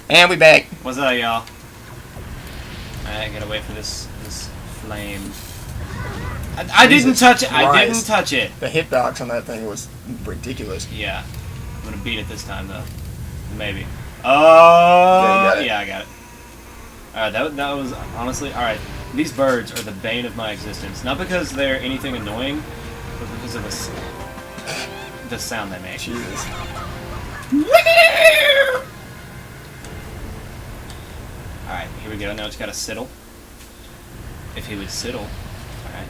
And we back. What's up, y'all? I gotta wait for this flame. I didn't touch it. I didn't touch it. The hitbox on that thing was ridiculous. Yeah. I'm gonna beat it this time, though. Maybe. Oh! Yeah, I got it. Alright, that was honestly... Alright, these birds are the bane of my existence. Not because they're anything annoying, but because of the sound they make. Jesus. Alright, here we go. Now it's got a siddle. If he would siddle. Alright.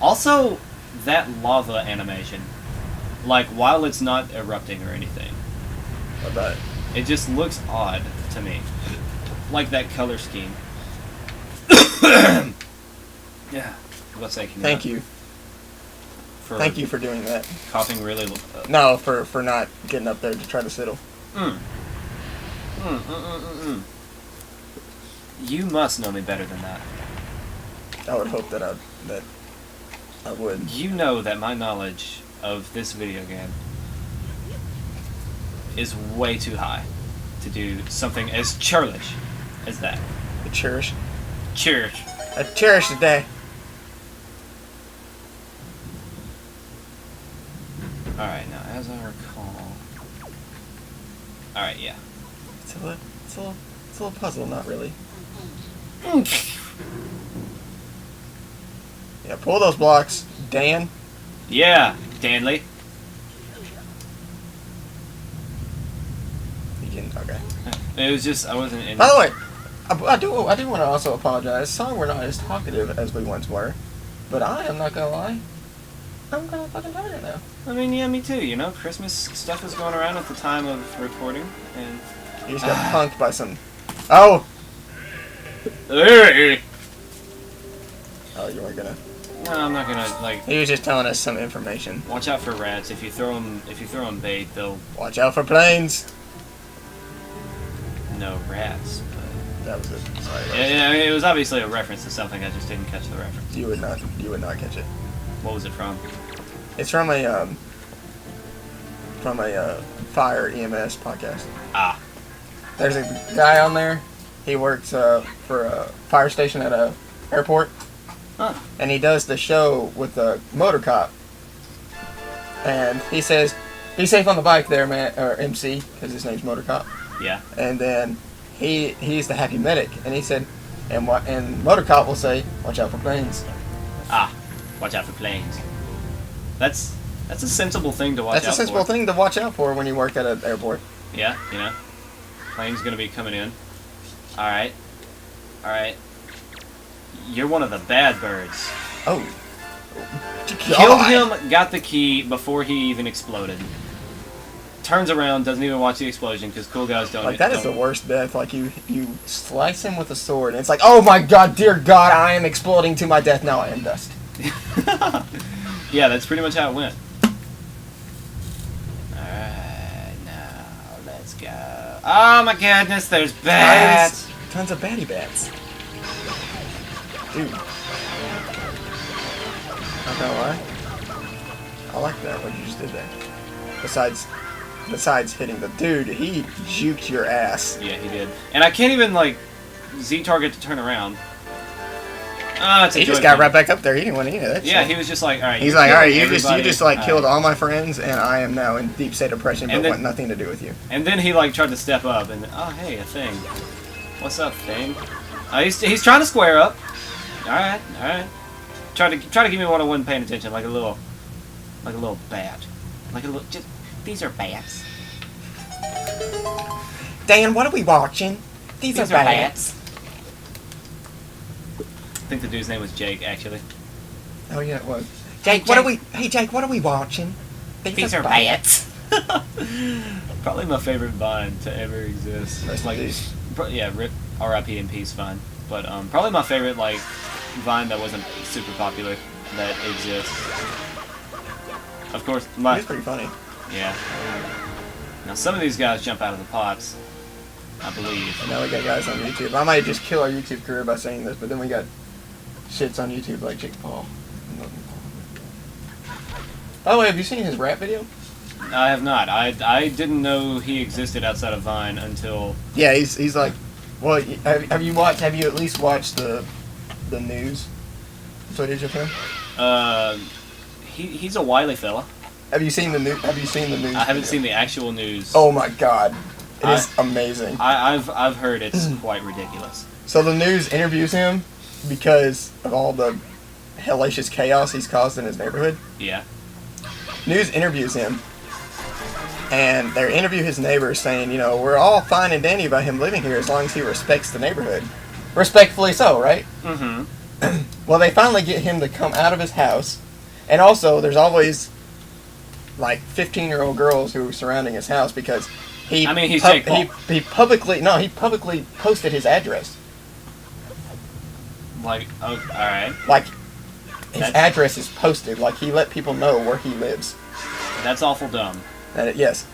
Also, that lava animation. Like, while it's not erupting or anything. What about it? It just looks odd to me. Like that color scheme. Yeah. Let's say Thank you. Thank you for doing that. Coughing really... No, for not getting up there to try to siddle. You must know me better than that. I would hope that I would. You know that my knowledge of this video game is way too high to do something as churlish as that. I cherish. Cherish. I cherish the day. Alright, now as I recall... Alright, yeah. It's a little puzzle, not really. Yeah, pull those blocks, Dan. Yeah, Danley. Okay. It was just, I wasn't in... By the way, I do want to also apologize. Sorry we're not as talkative as we once were. But I am not gonna lie. I'm kinda fucking tired now. I mean, yeah, me too, you know? Christmas stuff is going around at the time of recording, and... You just got punked by some... Oh! Oh, you weren't gonna... No, I'm not gonna, like... He was just telling us some information. Watch out for rats. If you throw them bait, they'll... Watch out for planes! No, rats. But... That was it. Sorry. Yeah, I mean, it was obviously a reference to something, I just didn't catch the reference. You would not catch it. What was it from? It's from a fire EMS podcast. Ah. There's a guy on there. He works for a fire station at a airport. Huh. And he does the show with the motor cop. And he says, "Be safe on the bike there, man," or MC, because his name's Motor Cop. Yeah. And then he's the happy medic, and he said, and Motor Cop will say, "Watch out for planes." Ah, watch out for planes. That's a sensible thing to watch out for. That's a sensible thing to watch out for when you work at an airport. Yeah, you know. Plane's gonna be coming in. Alright. Alright. You're one of the bad birds. Oh. Killed him, got the key before he even exploded. Turns around, doesn't even watch the explosion because cool guys don't. Like, that is the worst death. Like, you slice him with a sword, and it's like, oh my god, dear god, I am exploding to my death. Now I am dust. Yeah, that's pretty much how it went. Alright, now let's go. Oh my goodness, there's bats! Tons of batty bats. Dude. Not gonna lie. I like that, what you just did there. Besides hitting the dude, he juked your ass. Yeah, he did. And I can't even, like, Z-target to turn around. He just got right back up there. He didn't want any of that shit. Yeah, he was just like, alright. He's like, alright, you just like killed all my friends, and I am now in deep state depression, but want nothing to do with you. And then he like tried to step up, and oh hey, a thing. What's up, thing? He's trying to square up. Alright, alright. Try to give me one I wasn't paying attention, like a little bat, like a little. Just these are bats. Dan, what are we watching? These are bats. I think the dude's name was Jake, actually. Oh yeah, it was. Jake, what are we? Hey Jake, what are we watching? These are bats. Probably my favorite Vine to ever exist. Rest in peace. Yeah, R.I.P. and peace Vine. But probably my favorite like Vine that wasn't super popular that exists. Of course, It's pretty funny. Yeah. Now some of these guys jump out of the pots, I believe. And now we got guys on YouTube. I might just kill our YouTube career by saying this, but then we got shits on YouTube like Jake Paul. By the way, have you seen his rap video? I have not. I didn't know he existed outside of Vine until... Yeah, he's like... Well, have you at least watched the news footage of him? He's a wily fella. Have you seen the news? I haven't seen the actual news. Oh my god. It is amazing. I've heard it's quite ridiculous. So the news interviews him because of all the hellacious chaos he's caused in his neighborhood. Yeah. News interviews him, and they interview his neighbors saying, you know, we're all fine and dandy about him living here as long as he respects the neighborhood. Respectfully so, right? Mm-hmm. Well, they finally get him to come out of his house, and also there's always like 15-year-old girls who are surrounding his house because he's Jake Paul. He publicly posted his address. Like, oh, all right. Like, his address is posted. Like, he let people know where he lives. That's awful dumb. Yes.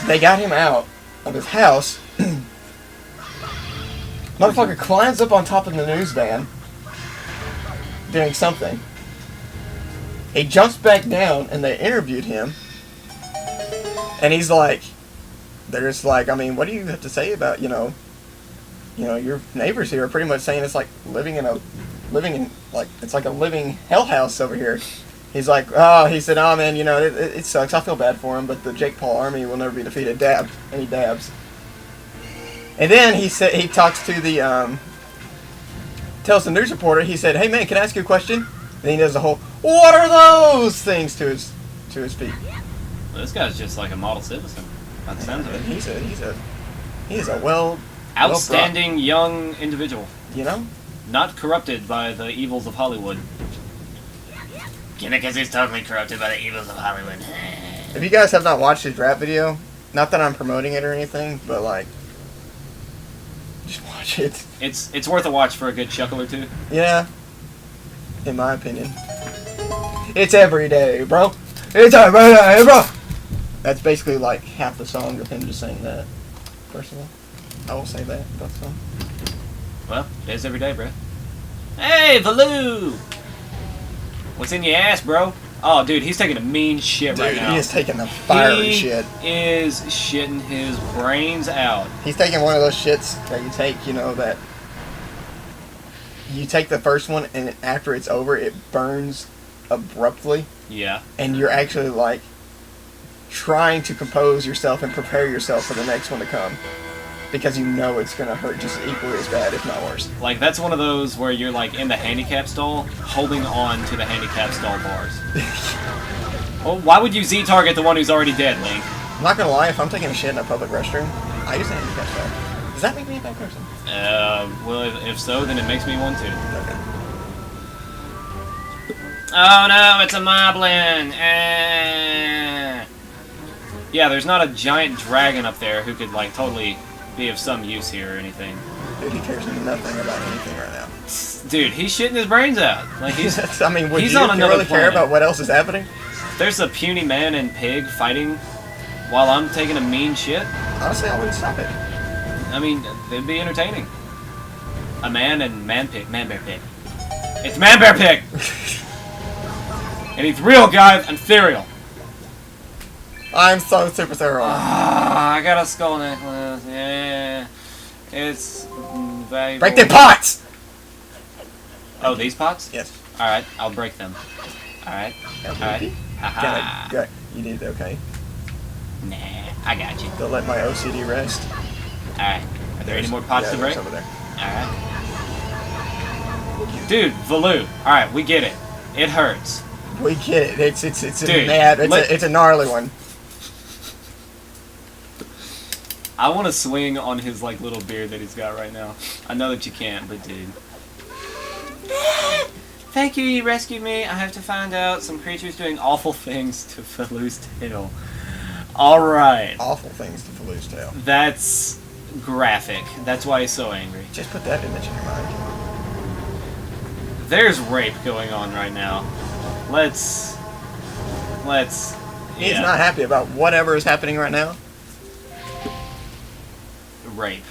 They got him out of his house. Motherfucker climbs up on top of the news van, doing something. He jumps back down, and they interviewed him. And he's like, they're just like, I mean, what do you have to say about, you know, your neighbors here are pretty much saying it's like living in it's like a living hell house over here. He said, oh man, you know, it sucks. I feel bad for him, but the Jake Paul army will never be defeated. Dab. And he dabs. And then he talks to tells the news reporter, he said, hey man, can I ask you a question? And he does the whole, what are those things to his feet. Well, this guy's just like a model citizen. By the sounds of it. He's a outstanding young individual. You know? Not corrupted by the evils of Hollywood. Because he's totally corrupted by the evils of Hollywood. If you guys have not watched his rap video, not that I'm promoting it or anything, but like, just watch it. It's worth a watch for a good chuckle or two. Yeah. In my opinion. It's every day, bro. It's every day, bro. That's basically like half the song of him just saying that. Personally, I will say that about the song. Well, it is every day, bro. Hey, Valoo! What's in your ass, bro? Oh, dude, he's taking a mean shit right now. He is taking a fiery shit. He is shitting his brains out. He's taking one of those shits that you take, you know, that you take the first one and after it's over, it burns abruptly. Yeah. And you're actually, like, trying to compose yourself and prepare yourself for the next one to come. Because you know it's going to hurt just equally as bad, if not worse. Like, that's one of those where you're, like, in the handicap stall, holding on to the handicap stall bars. Well, why would you Z-target the one who's already dead, Link? I'm not going to lie, if I'm taking a shit in a public restroom, I use a handicap stall. Does that make me a bad person? Well, if so, then it makes me one too. Okay. Oh no, it's a moblin! Yeah, there's not a giant dragon up there who could, like, totally be of some use here or anything. Dude, he cares nothing about anything right now. Dude, he's shitting his brains out. Like, I mean, would he's you on another really care about what else is happening? There's a puny man and pig fighting while I'm taking a mean shit. Honestly, I wouldn't stop it. I mean, it'd be entertaining. A man and man-bear pig. It's man-bear pig! And he's real, guys, and cereal. I'm so super thorough. I got a skull necklace. Yeah. It's valuable. Break the pots! Oh, these pots? Yes. Alright, I'll break them. Alright. Alright. Haha. Good. You did okay. Nah, I got you. Don't let my OCD rest. Alright. Are there any more pots to break? Over there. Alright. Dude, Valoo. Alright, we get it. It hurts. We get it. It's Dude, it's a gnarly one. I want to swing on his, like, little beard that he's got right now. I know that you can't, but dude. Thank you, you rescued me. I have to find out some creatures doing awful things to Faloo's tail. Alright. Awful things to Faloo's tail. That's graphic. That's why he's so angry. Just put that image in your mind. There's rape going on right now. Let's... He's not happy about whatever is happening right now. Rape.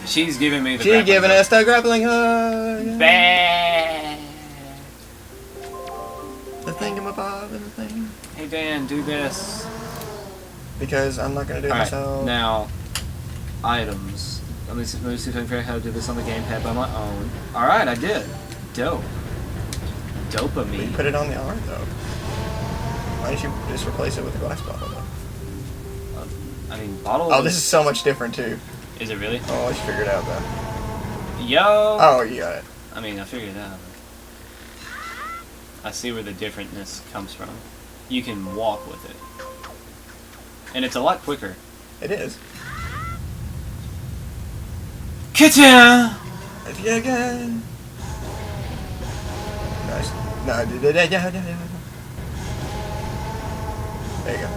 She's giving me the She's giving us the grappling hook. Bad. The thingamabob and the thing. Hey Dan, do this. Because I'm not gonna do it Alright, myself. now, items. Let me see if I can figure out how to do this on the gamepad by my own. Alright, I did. Dope. Dopamine. You put it on the R though. Why don't you just replace it with a glass bottle though? I mean, bottle. Oh, this is so much different too. Is it really? Oh, I should figure it out though. Yo! Oh, you got it. I mean, I figured it out. I see where the differentness comes from. You can walk with it. And it's a lot quicker. It is. Kitchen! Again. Nice. No, there you go.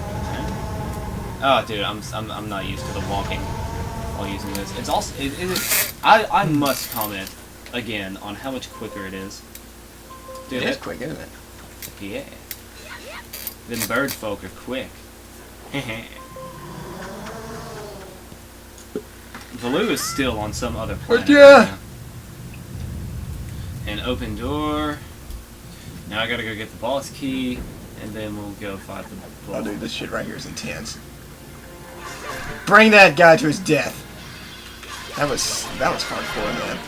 Oh, dude, I'm not used to the walking while using this. It's also I must comment again on how much quicker it is. Dude, It is quick, isn't it? Yeah. Them bird folk are quick. Valoo is still on some other planet. Yeah. An open door. Now I gotta go get the boss key, and then we'll go fight the boss. Oh, dude, this shit right here is intense. Bring that guy to his death. That was hardcore, man.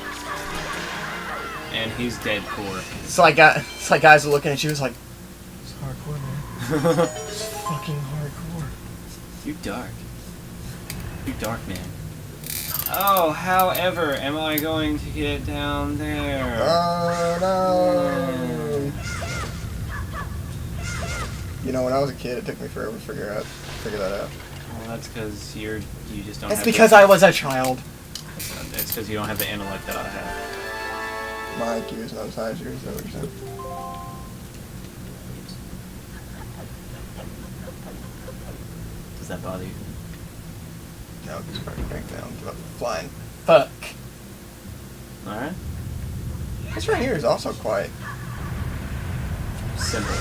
And he's dead core. It's like guys are looking at you. It's like it's hardcore, man. It's fucking hardcore. You dark. You dark, man. Oh, however, am I going to get down there? Oh no! You know, when I was a kid, it took me forever to figure that out. Well, that's because you just don't. It's have because I was a child. It's because you don't have the intellect that I have. My IQ is not as high as yours, though. What you're saying? Does that bother you? No, it's probably back down. Give up flying. Fuck. Alright. This right here is also quite Simple.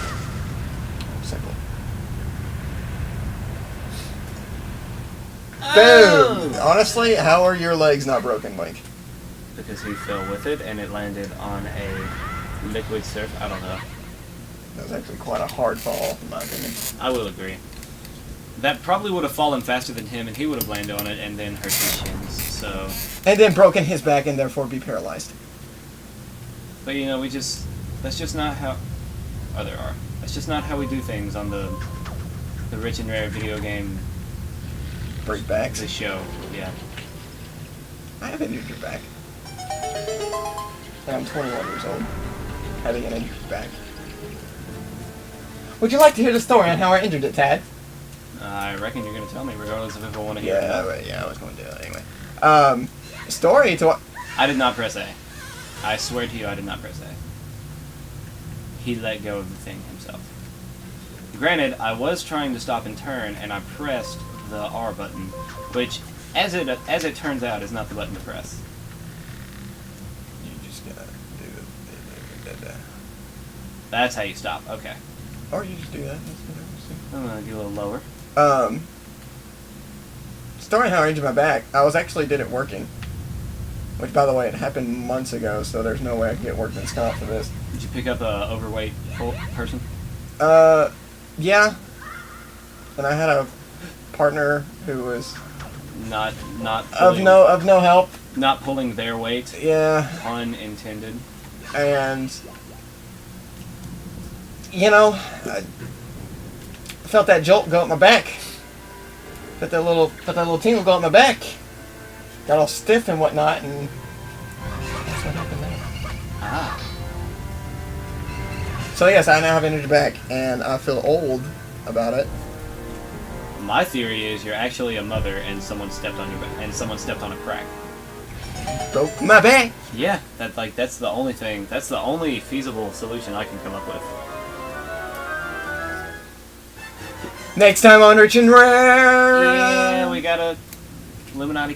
simple. Oh! Boom! Honestly, how are your legs not broken, Mike? Because he fell with it and it landed on a liquid surf. I don't know. That was actually quite a hard fall, in my opinion. I will agree. That probably would have fallen faster than him, and he would have landed on it and then hurt his shins. So, And then broken his back and therefore be paralyzed. but you know, that's just not how. Oh, there are. That's just not how we do things on the Rich and Rare video game. Break backs. The show, yeah. I have injured your back. And I'm 21 years old, having an injured back. Would you like to hear the story on how I injured it, Tad? I reckon you're going to tell me, regardless of if I want to hear Yeah, it. right, yeah, I was going to do it anyway. Story to what? I did not press A. I swear to you, I did not press A. He let go of the thing himself. Granted, I was trying to stop and turn, and I pressed the R button, which, as it turns out, is not the button to press. You just gotta do it. That's how you stop. Okay. Or you just do that. I'm going to do a little lower. Story how I injured my back. I did it working. Which, by the way, it happened months ago, so there's no way I can get workman's comp for this. Did you pick up a overweight person? Yeah. And I had a partner who was Not of pulling, no help. not pulling their weight. Yeah. Pun intended. And you know, I felt that jolt go up my back. Felt that little tingle go up my back. Got all stiff and whatnot, and that's what happened there. Ah. So yes, I now have injured back, and I feel old about it. My theory is you're actually a mother and someone stepped on your back, and someone stepped on a crack. Broke my back. Yeah, that's the only thing. That's the only feasible solution I can come up with. Next time on Rich and Rare. Yeah, we got a Illuminati